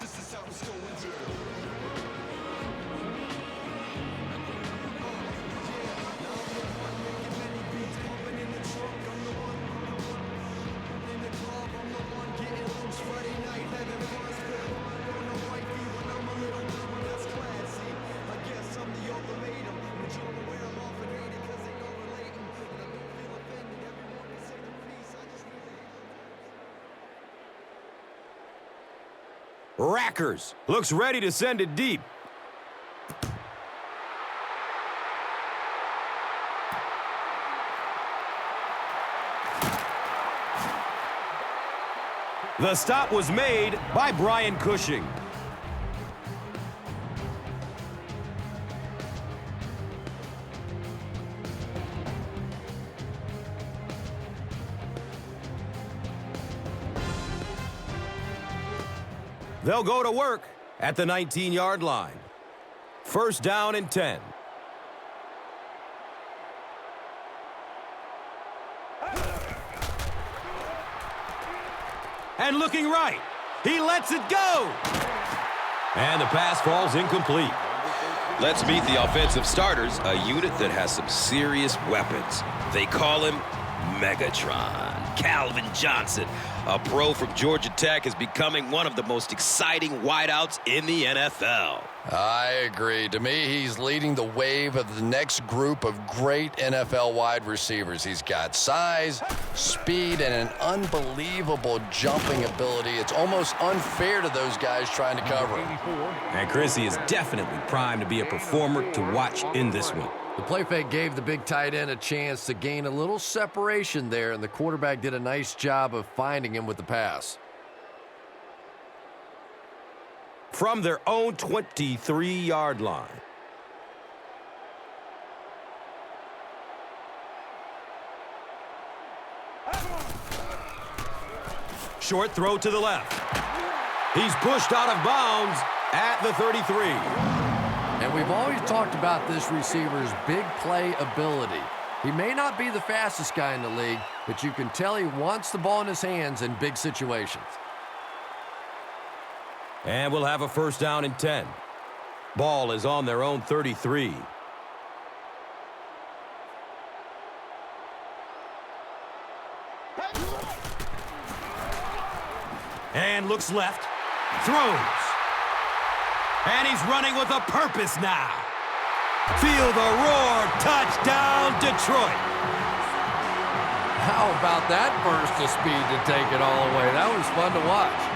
This is how it's going down. Rackers looks ready to send it deep. The stop was made by Brian Cushing. They'll go to work at the 19-yard line. First down and 10. And looking right. He lets it go. And the pass falls incomplete. Let's meet the offensive starters, a unit that has some serious weapons. They call him Megatron. Calvin Johnson, a pro from Georgia Tech, is becoming one of the most exciting wideouts in the NFL. I agree. To me, he's leading the wave of the next group of great NFL wide receivers. He's got size, speed, and an unbelievable jumping ability. It's almost unfair to those guys trying to cover him. And Chrissy is definitely primed to be a performer to watch in this one. The play fake gave the big tight end a chance to gain a little separation there, and the quarterback did a nice job of finding him with the pass. From their own 23-yard line. Short throw to the left. He's pushed out of bounds at the 33. And we've always talked about this receiver's big play ability. He may not be the fastest guy in the league, but you can tell he wants the ball in his hands in big situations. And we'll have a first down and 10. Ball is on their own 33. And looks left. Throws. And he's running with a purpose now. Feel the roar. Touchdown, Detroit. How about that burst of speed to take it all away? That was fun to watch.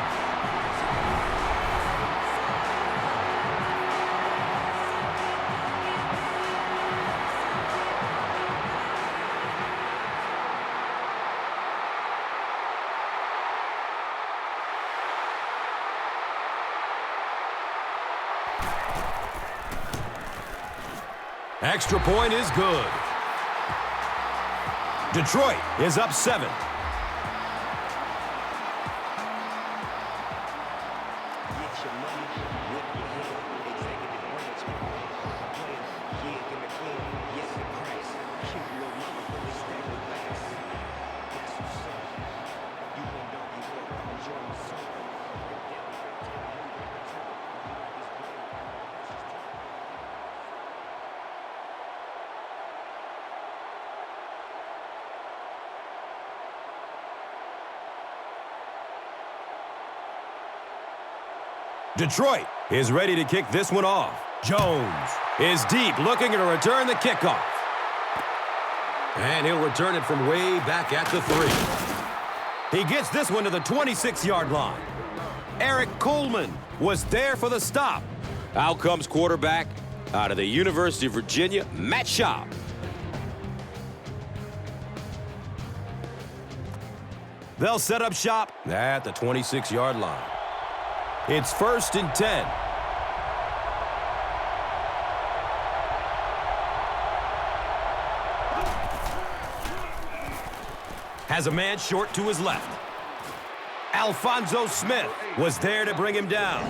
Extra point is good. Detroit is up 7. Detroit is ready to kick this one off. Jones is deep, looking to return the kickoff. And he'll return it from way back at the 3. He gets this one to the 26-yard line. Eric Coleman was there for the stop. Out comes quarterback out of the University of Virginia, Matt Schaub. They'll set up shop at the 26-yard line. It's first and 10. Has a man short to his left. Alphonso Smith was there to bring him down.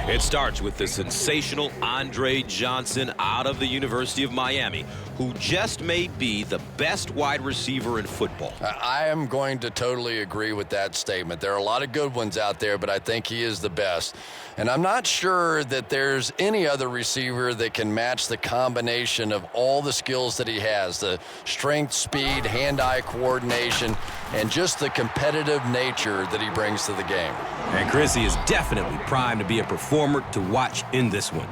It starts with the sensational Andre Johnson out of the University of Miami, who just may be the best wide receiver in football. I am going to totally agree with that statement. There are a lot of good ones out there, but I think he is the best. And I'm not sure that there's any other receiver that can match the combination of all the skills that he has, the strength, speed, hand-eye coordination, and just the competitive nature that he brings to the game. And Chris, he is definitely primed to be a performer to watch in this one.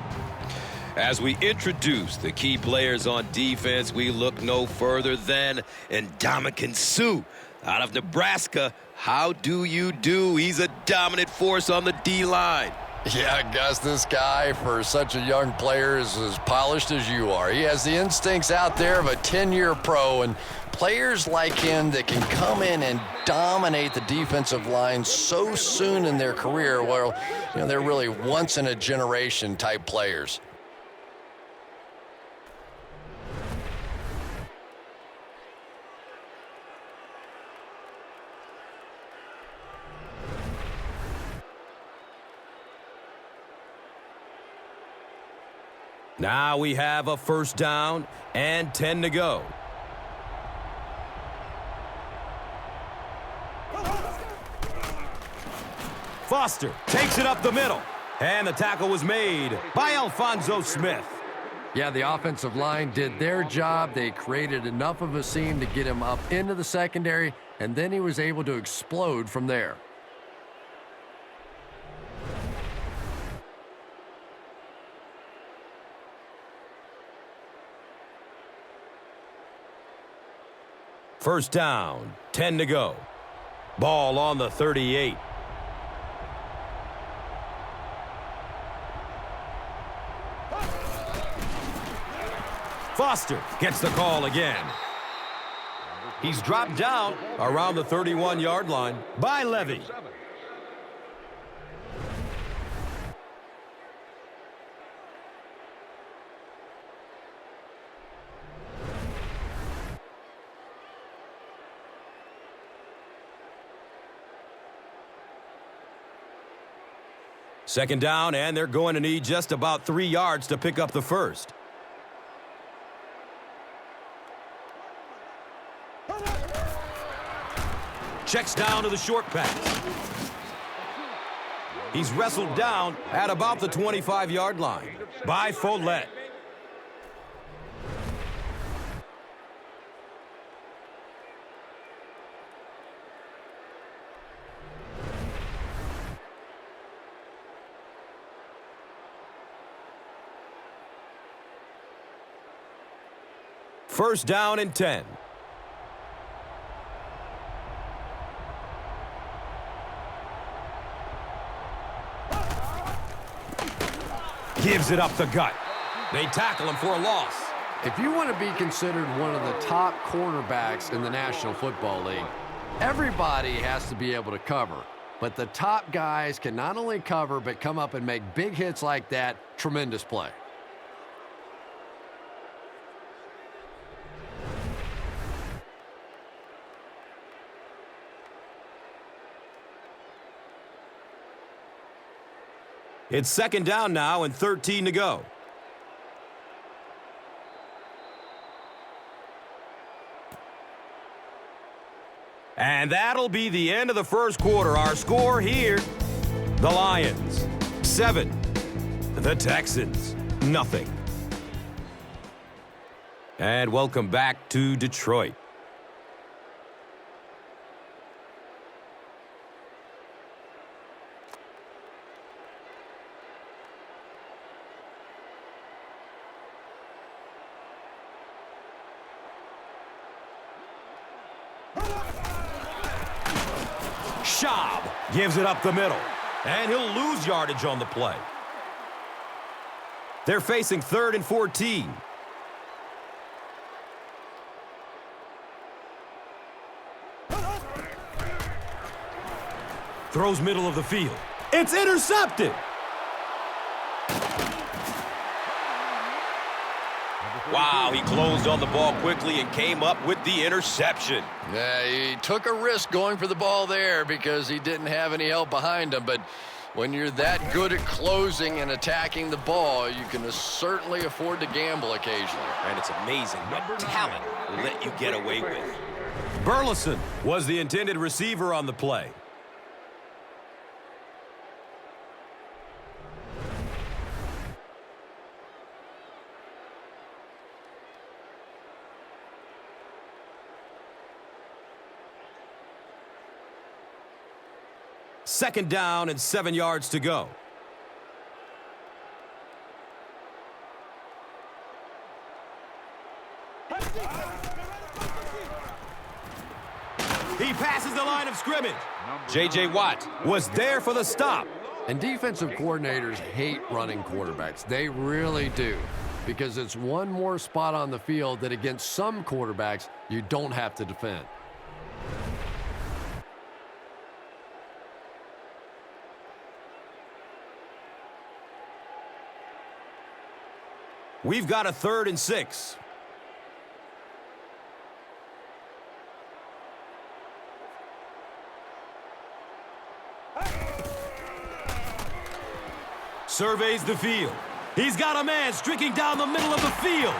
As we introduce the key players on defense, we look no further than Ndamukong Suh out of Nebraska. How do you do? He's a dominant force on the D-line. Yeah, Gus, this guy, for such a young player, is as polished as you are. He has the instincts out there of a 10-year pro, and players like him that can come in and dominate the defensive line so soon in their career, well, they're really once-in-a-generation type players. Now we have a first down and 10 to go. Foster takes it up the middle. And the tackle was made by Alphonso Smith. Yeah, the offensive line did their job. They created enough of a seam to get him up into the secondary, and then he was able to explode from there. First down, 10 to go. Ball on the 38. Foster gets the call again. He's dropped down around the 31-yard line by Levy. Second down, and they're going to need just about 3 yards to pick up the first. Checks down to the short pass. He's wrestled down at about the 25-yard line by Follett. First down and 10. Gives it up the gut. They tackle him for a loss. If you want to be considered one of the top cornerbacks in the National Football League, everybody has to be able to cover. But the top guys can not only cover, but come up and make big hits like that. Tremendous play. It's second down now and 13 to go. And that'll be the end of the first quarter. Our score here, the Lions 7, the Texans 0. And welcome back to Detroit. Schaub gives it up the middle, and he'll lose yardage on the play. They're facing 3rd and 14. Throws middle of the field. It's intercepted. Wow, he closed on the ball quickly and came up with the interception. Yeah, he took a risk going for the ball there because he didn't have any help behind him. But when you're that good at closing and attacking the ball, you can certainly afford to gamble occasionally. And it's amazing what talent will let you get away with. Burleson was the intended receiver on the play. Second down and 7 yards to go. He passes the line of scrimmage. J.J. Watt Was there for the stop. And defensive coordinators hate running quarterbacks. They really do. Because it's one more spot on the field that against some quarterbacks you don't have to defend. We've got a 3rd and 6. Surveys the field. He's got a man streaking down the middle of the field.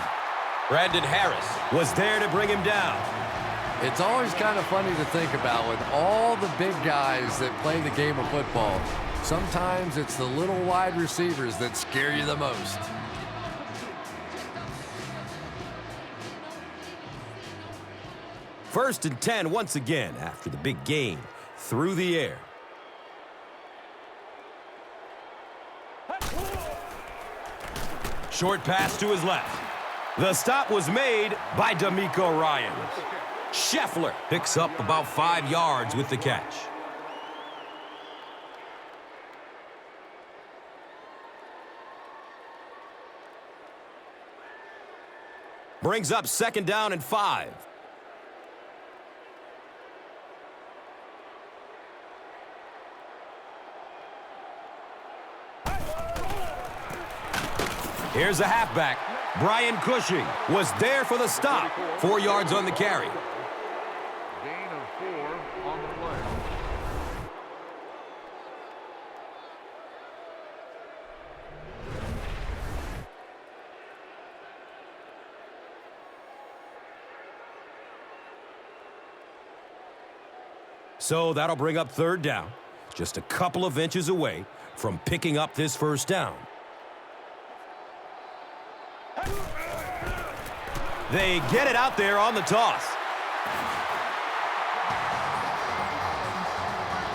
Brandon Harris Was there to bring him down. It's always kind of funny to think about with all the big guys that play the game of football. Sometimes it's the little wide receivers that scare you the most. First and 10 once again after the big gain through the air. Short pass to his left. The stop was made by D'Amico Ryans. Scheffler picks up about 5 yards with the catch. Brings up 2nd down and 5. Here's a halfback. Brian Cushing was there for the stop. 4 yards on the carry. Gain of 4 on the play. So that'll bring up 3rd down. Just a couple of inches away from picking up this 1st down. They get it out there on the toss.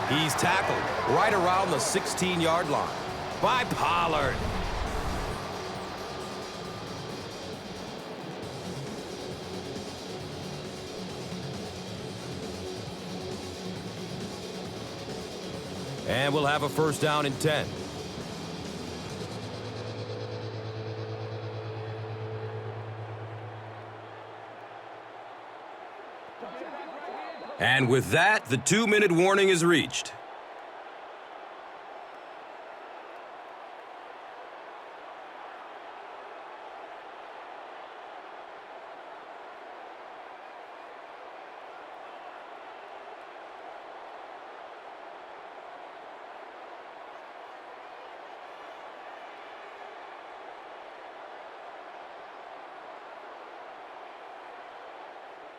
He's tackled right around the 16-yard line by Pollard. And we'll have a 1st down and 10. And with that, the 2-minute warning is reached.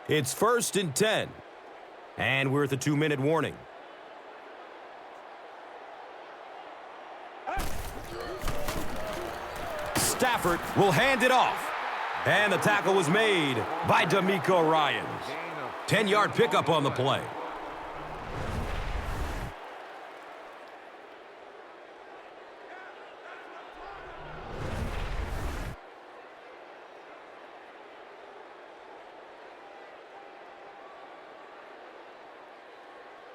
It's 1st and 10. And we're at the 2-minute warning. Stafford will hand it off. And the tackle was made by D'Amico Ryans. 10-yard pickup on the play.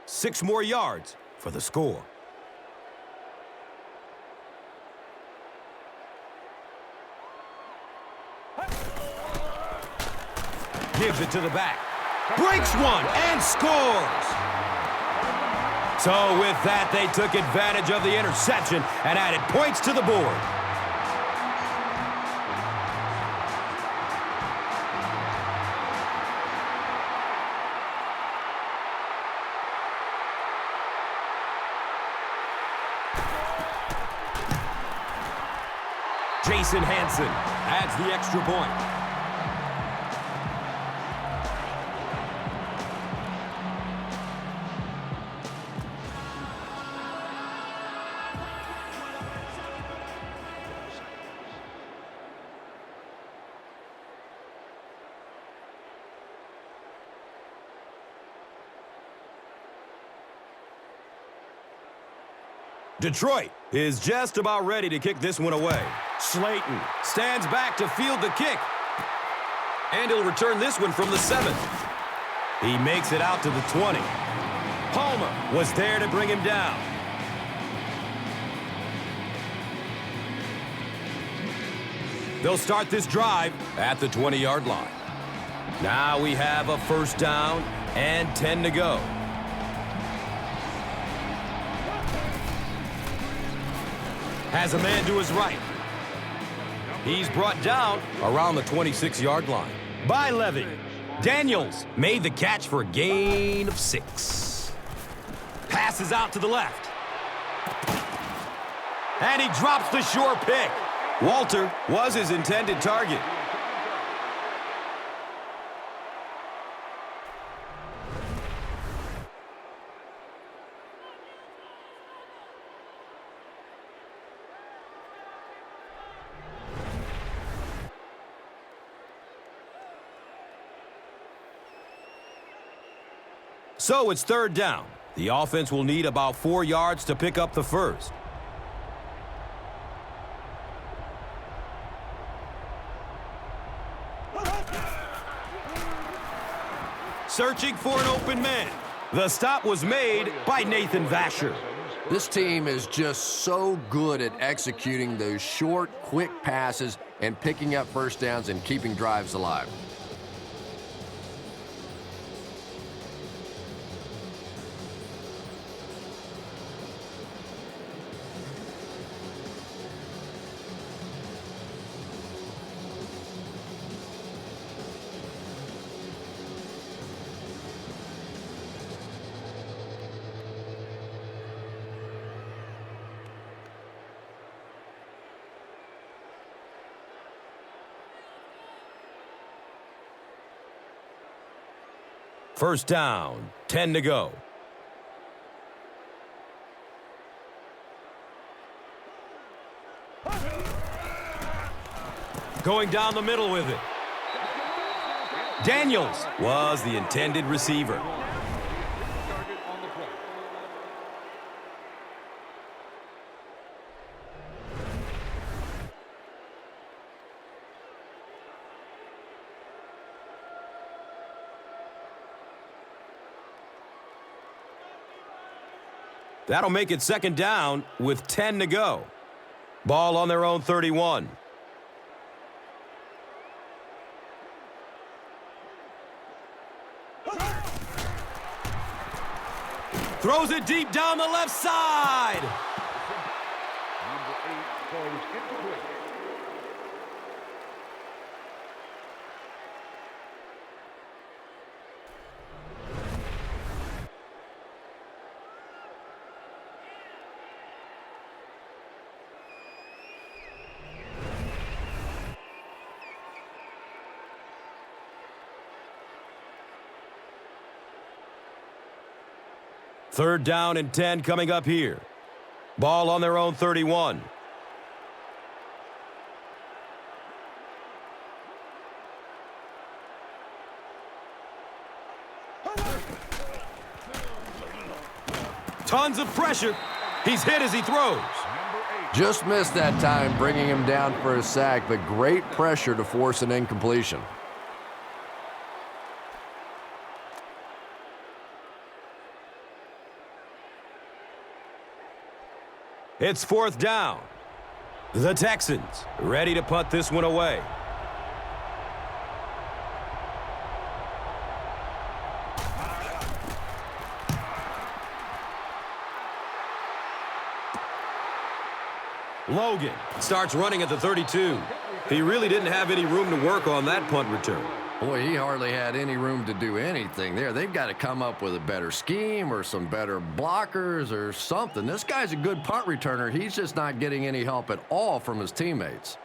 Six more yards for the score. Gives it to the back. Breaks one and scores. So with that, they took advantage of the interception and added points to the board. Jason Hanson adds the extra point. Detroit is just about ready to kick this one away. Slayton stands back to field the kick. And he'll return this one from the 7. He makes it out to the 20. Palmer was there to bring him down. They'll start this drive at the 20-yard line. Now we have a first down and 10 to go. Has a man to his right. He's brought down around the 26-yard line by Levy. Daniels made the catch for a gain of 6. Passes out to the left. And he drops the sure pick. Walter was his intended target. So it's third down. The offense will need about 4 yards to pick up the first. Searching for an open man. The stop was made by Nathan Vasher. This team is just so good at executing those short, quick passes and picking up first downs and keeping drives alive. First down, 10 to go. Going down the middle with it. Daniels was the intended receiver. Target on the play. That'll make it second down with 10 to go. Ball on their own 31. Throws it deep down the left side. Number 8 goes incomplete. Third down and 10 coming up here. Ball on their own 31. Tons of pressure. He's hit as he throws. Just missed that time, bringing him down for a sack, but great pressure to force an incompletion. It's fourth down. The Texans ready to punt this one away. Logan starts running at the 32. He really didn't have any room to work on that punt return. Boy, he hardly had any room to do anything there. They've got to come up with a better scheme or some better blockers or something. This guy's a good punt returner. He's just not getting any help at all from his teammates.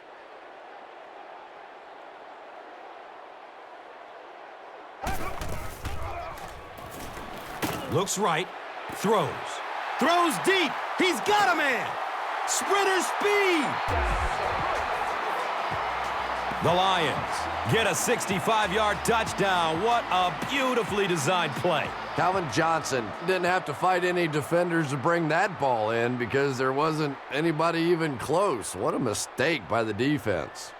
Looks right. Throws. Throws deep. He's got a man. Sprinter speed. The Lions get a 65-yard touchdown. What a beautifully designed play. Calvin Johnson didn't have to fight any defenders to bring that ball in because there wasn't anybody even close. What a mistake by the defense.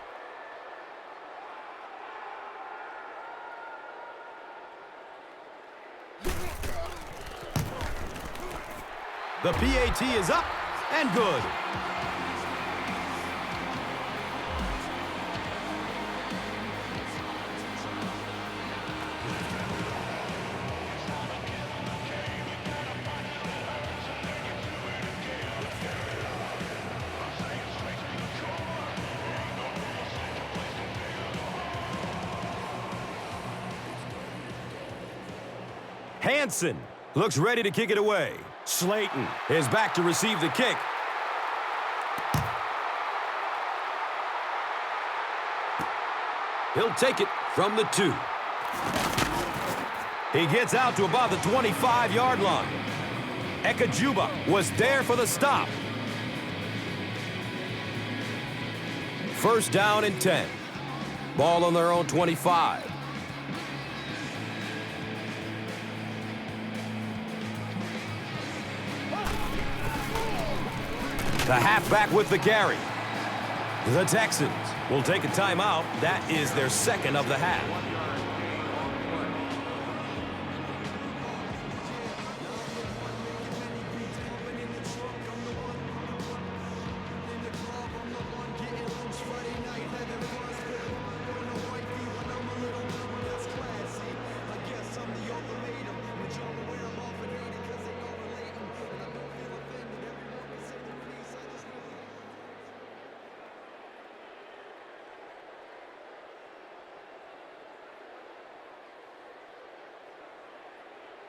The PAT is up and good. Hansen looks ready to kick it away. Slayton is back to receive the kick. He'll take it from the 2. He gets out to about the 25-yard line. Ekajuba was there for the stop. First down and 10. Ball on their own 25. The halfback with the carry. The Texans will take a timeout. That is their second of the half.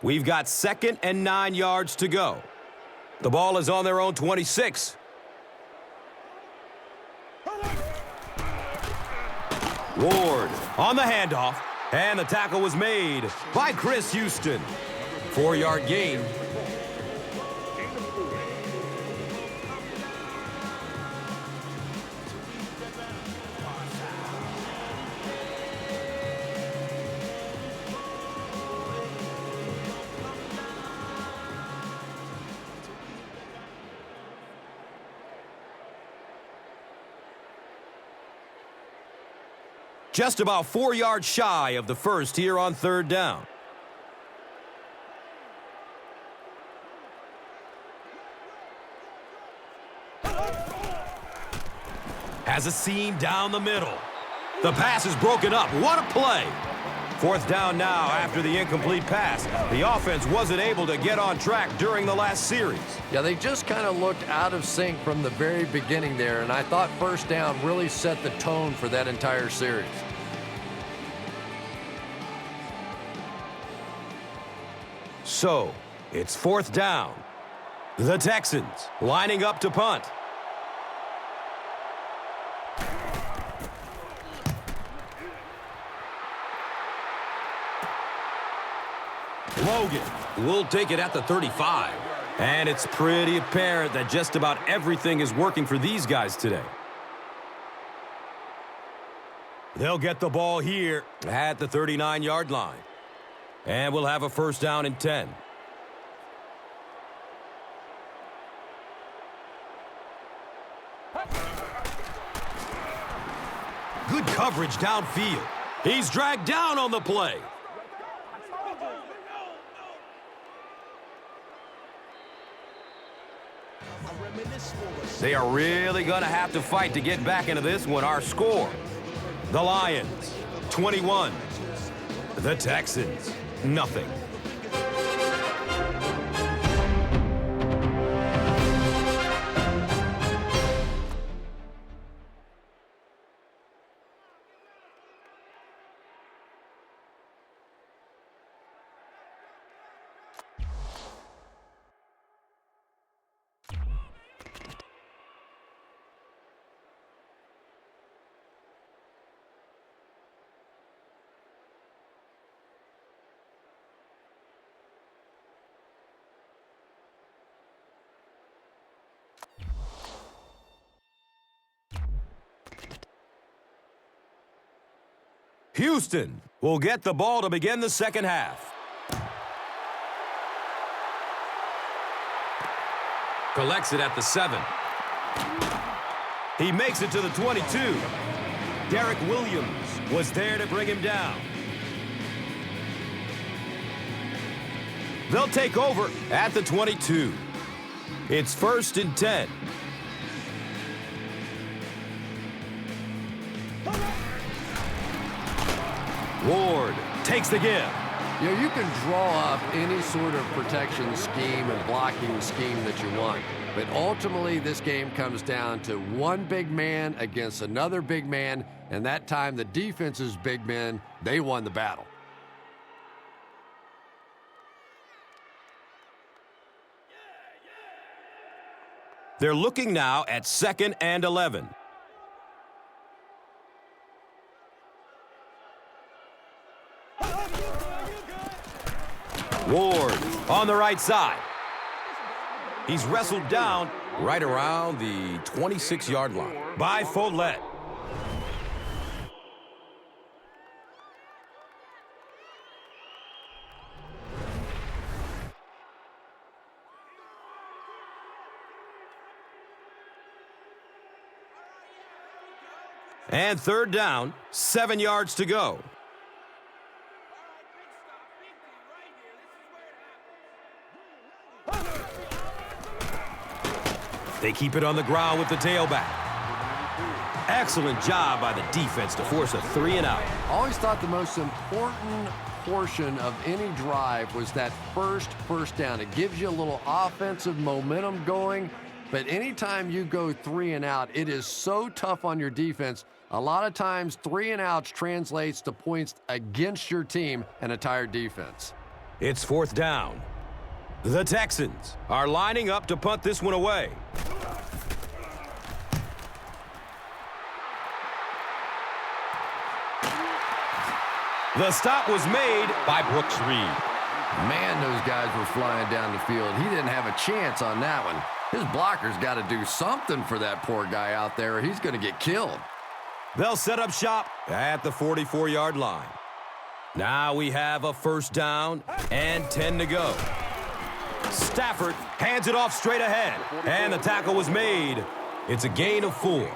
We've got 2nd and 9 yards to go. The ball is on their own 26. Ward on the handoff, and the tackle was made by Chris Houston. 4-yard gain. Just about 4 yards shy of the first here on 3rd down. Has a seam down the middle. The pass is broken up. What a play. 4th down now after the incomplete pass. The offense wasn't able to get on track during the last series. Yeah, they just kind of looked out of sync from the very beginning there, and I thought 1st down really set the tone for that entire series. So, it's 4th down. The Texans lining up to punt. Logan will take it at the 35. And it's pretty apparent that just about everything is working for these guys today. They'll get the ball here at the 39-yard line. And we'll have a 1st down and 10. Good coverage downfield. He's dragged down on the play. They are really going to have to fight to get back into this one. Our score, the Lions, 21. The Texans, nothing. Houston will get the ball to begin the second half. Collects it at the 7. He makes it to the 22. Derek Williams was there to bring him down. They'll take over at the 22. It's 1st and 10. Ward takes the give. You know, you can draw up any sort of protection scheme and blocking scheme that you want. But ultimately, this game comes down to one big man against another big man. And that time, the defense's big men, they won the battle. They're looking now at 2nd and 11. Ward on the right side. He's wrestled down right around the 26-yard line by Follett. And 3rd down, 7 yards to go. They keep it on the ground with the tailback. Excellent job by the defense to force a 3 and out. I always thought the most important portion of any drive was that first down. It gives you a little offensive momentum going, but anytime you go 3 and out, it is so tough on your defense. A lot of times, 3 and outs translates to points against your team and a tired defense. It's 4th down. The Texans are lining up to punt this one away. The stop was made by Brooks Reed. Man, those guys were flying down the field. He didn't have a chance on that one. His blocker's got to do something for that poor guy out there, or he's going to get killed. They'll set up shop at the 44-yard line. Now we have a 1st down and 10 to go. Stafford hands it off straight ahead, and the tackle was made. It's a gain of 4.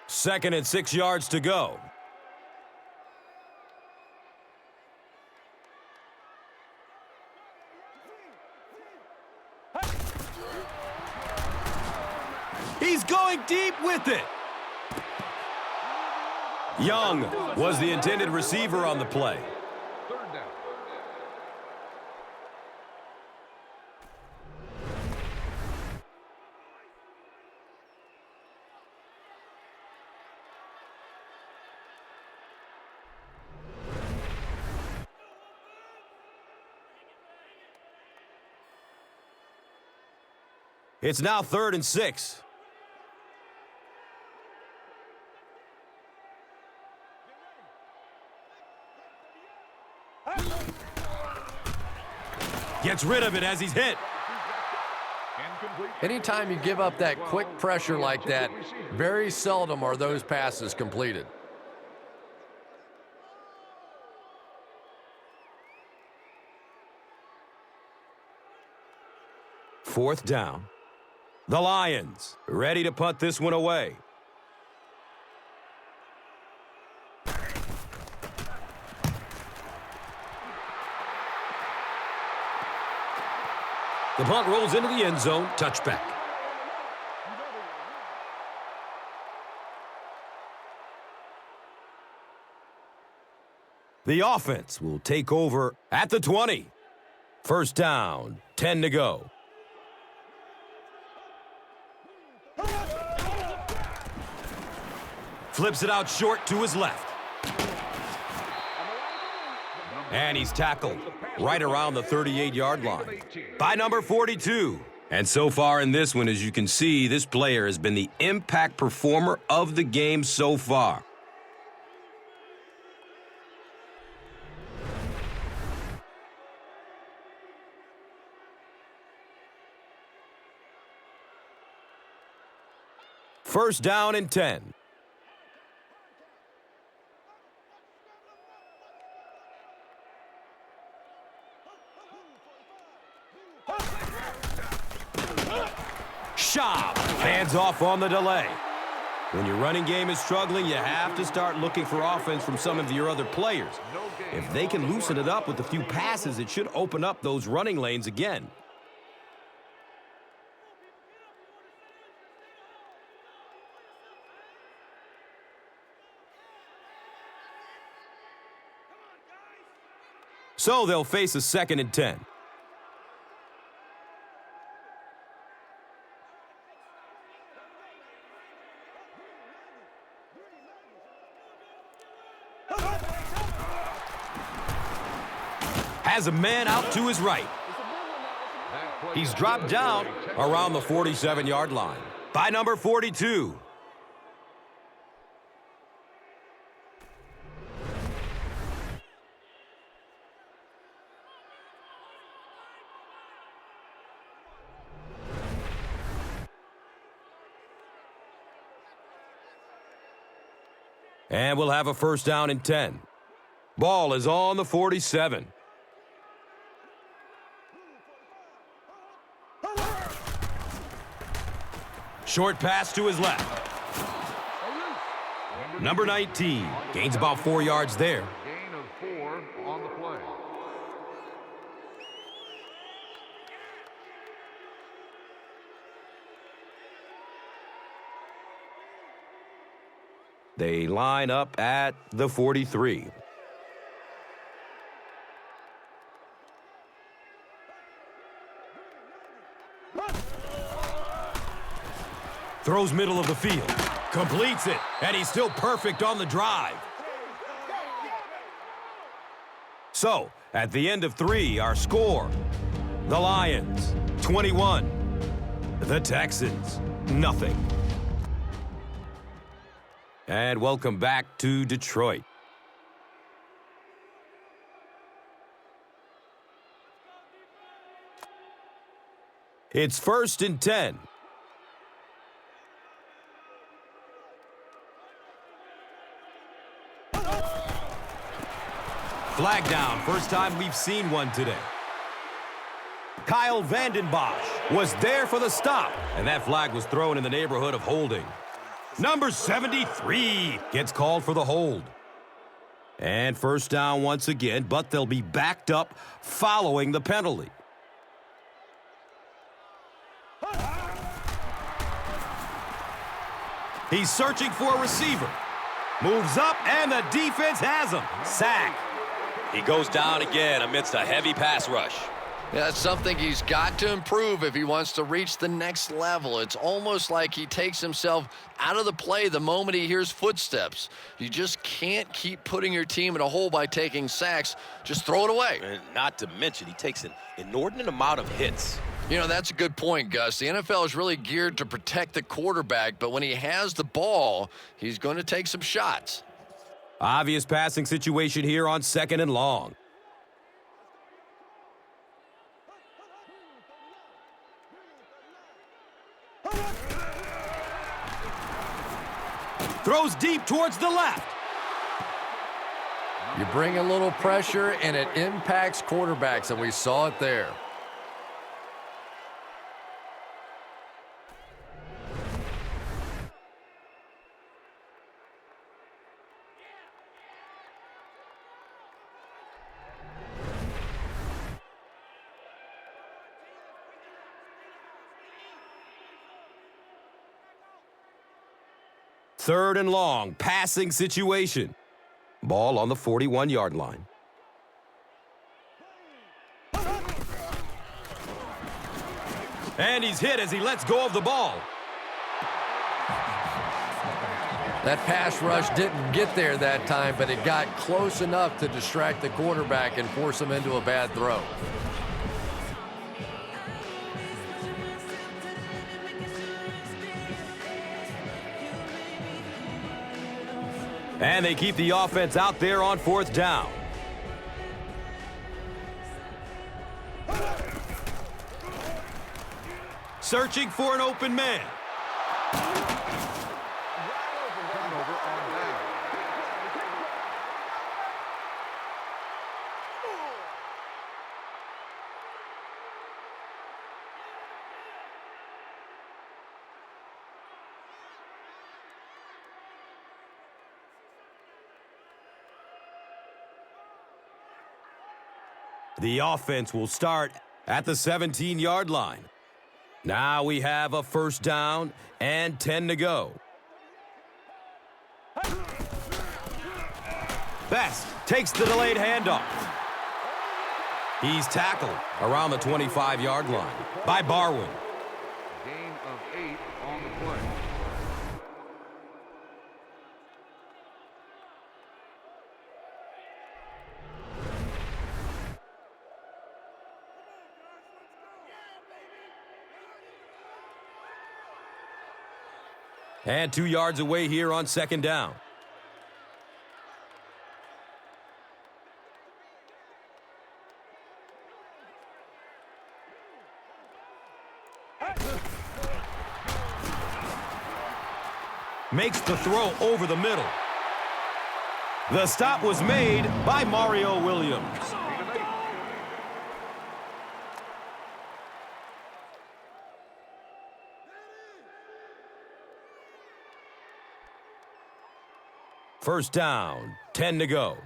Second and 6 yards to go. He's going deep with it. Young was the intended receiver on the play. 3rd down. It's now 3rd and 6. Gets rid of it as he's hit. Anytime you give up that quick pressure like that, very seldom are those passes completed. Fourth down. The Lions ready to punt this one away. The punt rolls into the end zone. Touchback. The offense will take over at the 20. First down, 10 to go. Flips it out short to his left. And he's tackled right around the 38-yard line by number 42. And so far in this one, as you can see, this player has been the impact performer of the game so far. First down and 10. Shot. Hands off on the delay. When your running game is struggling, you have to start looking for offense from some of your other players. If they can loosen it up with a few passes, it should open up those running lanes again. So they'll face a 2nd and 10. Has a man out to his right. He's dropped down around the 47-yard line by number 42. And we'll have a first down and 10. Ball is on the 47. Short pass to his left. Number 19 gains about 4 yards there. Gain of 4 on the play. They line up at the 43. Throws middle of the field. Completes it. And he's still perfect on the drive. So, at the end of 3, our score. The Lions, 21. The Texans, nothing. And welcome back to Detroit. It's 1st and 10. Flag down. First time we've seen one today. Kyle Vanden Bosch was there for the stop, and that flag was thrown in the neighborhood of holding. Number 73 gets called for the hold. And first down once again, but they'll be backed up following the penalty. He's searching for a receiver. Moves up, and the defense has him. Sack. He goes down again amidst a heavy pass rush. Yeah, that's something he's got to improve if he wants to reach the next level. It's almost like he takes himself out of the play the moment he hears footsteps. You just can't keep putting your team in a hole by taking sacks. Just throw it away. And not to mention, he takes an inordinate amount of hits. You know, that's a good point, Gus. The NFL is really geared to protect the quarterback, but when he has the ball, he's going to take some shots. Obvious passing situation here on 2nd and long. Throws deep towards the left. You bring a little pressure, and it impacts quarterbacks, and we saw it there. Third and long, passing situation. Ball on the 41-yard line. And he's hit as he lets go of the ball. That pass rush didn't get there that time, but it got close enough to distract the quarterback and force him into a bad throw. And they keep the offense out there on 4th down. Searching for an open man. The offense will start at the 17-yard line. Now we have a first down and 10 to go. Best takes the delayed handoff. He's tackled around the 25-yard line by Barwin. Gain of 8 on the play. And 2 yards away here on second down. Makes the throw over the middle. The stop was made by Mario Williams. First down, 10 to go.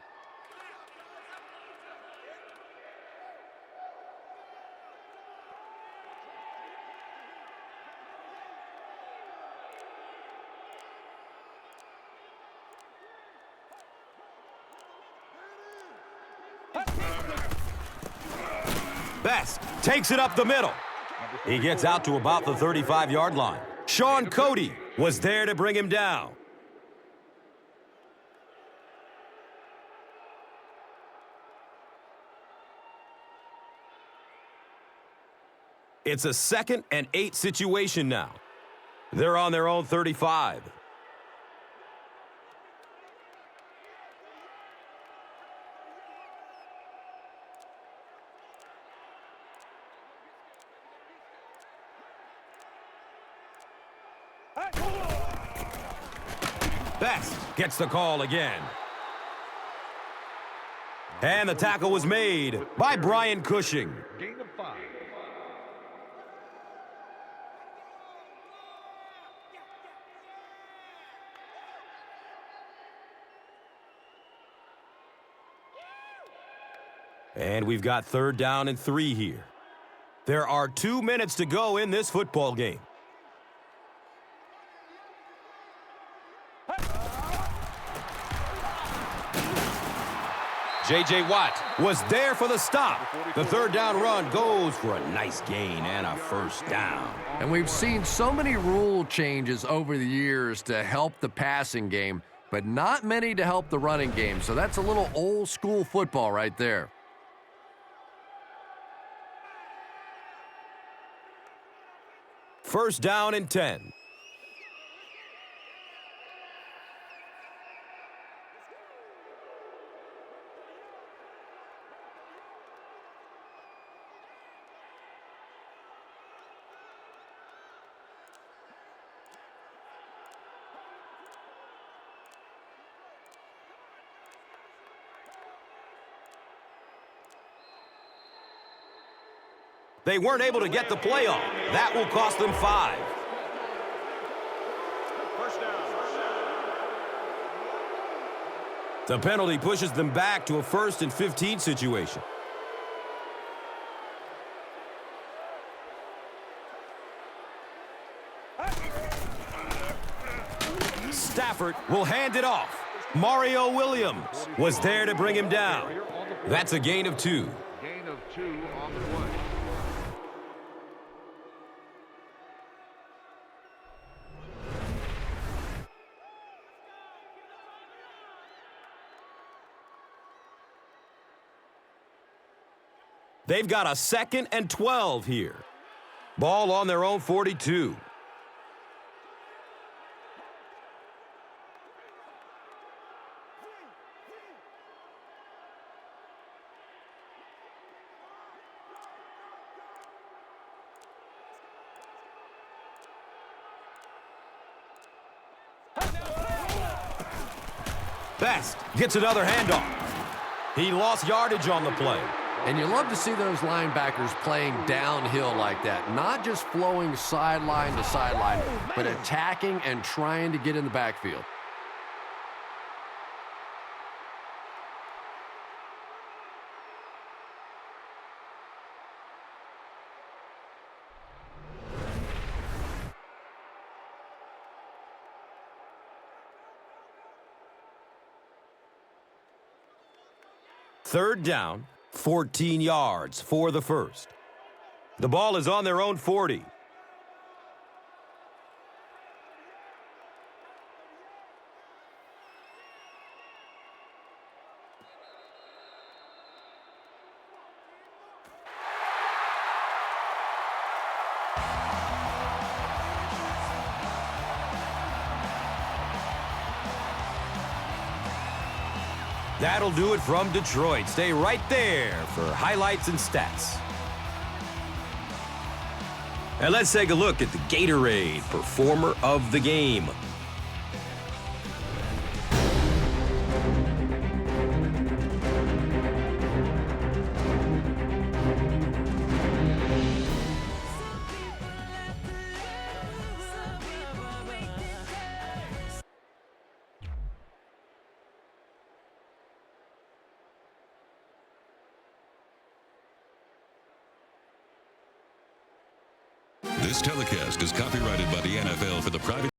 Best takes it up the middle. He gets out to about the 35-yard line. Sean Cody was there to bring him down. It's a 2nd and 8 situation now. They're on their own 35. Best gets the call again. And the tackle was made by Brian Cushing. Gain of 5. And we've got 3rd down and 3 here. There are 2 minutes to go in this football game. J.J. Watt Was there for the stop. The 3rd down run goes for a nice gain and a first down. And we've seen so many rule changes over the years to help the passing game, but not many to help the running game. So that's a little old school football right there. First down and 10. They weren't able to get the play off. That will cost them 5. The penalty pushes them back to a 1st and 15 situation. Stafford will hand it off. Mario Williams was there to bring him down. That's a gain of 2. Gain of 2 on the play. They've got a 2nd and 12 here. Ball on their own 42. Best gets another handoff. He lost yardage on the play. And you love to see those linebackers playing downhill like that, not just flowing sideline to sideline, but attacking and trying to get in the backfield. Third down, 14 yards for the first. The ball is on their own 40. That'll do it from Detroit. Stay right there for highlights and stats. And let's take a look at the Gatorade Performer of the Game. This telecast is copyrighted by the NFL for the private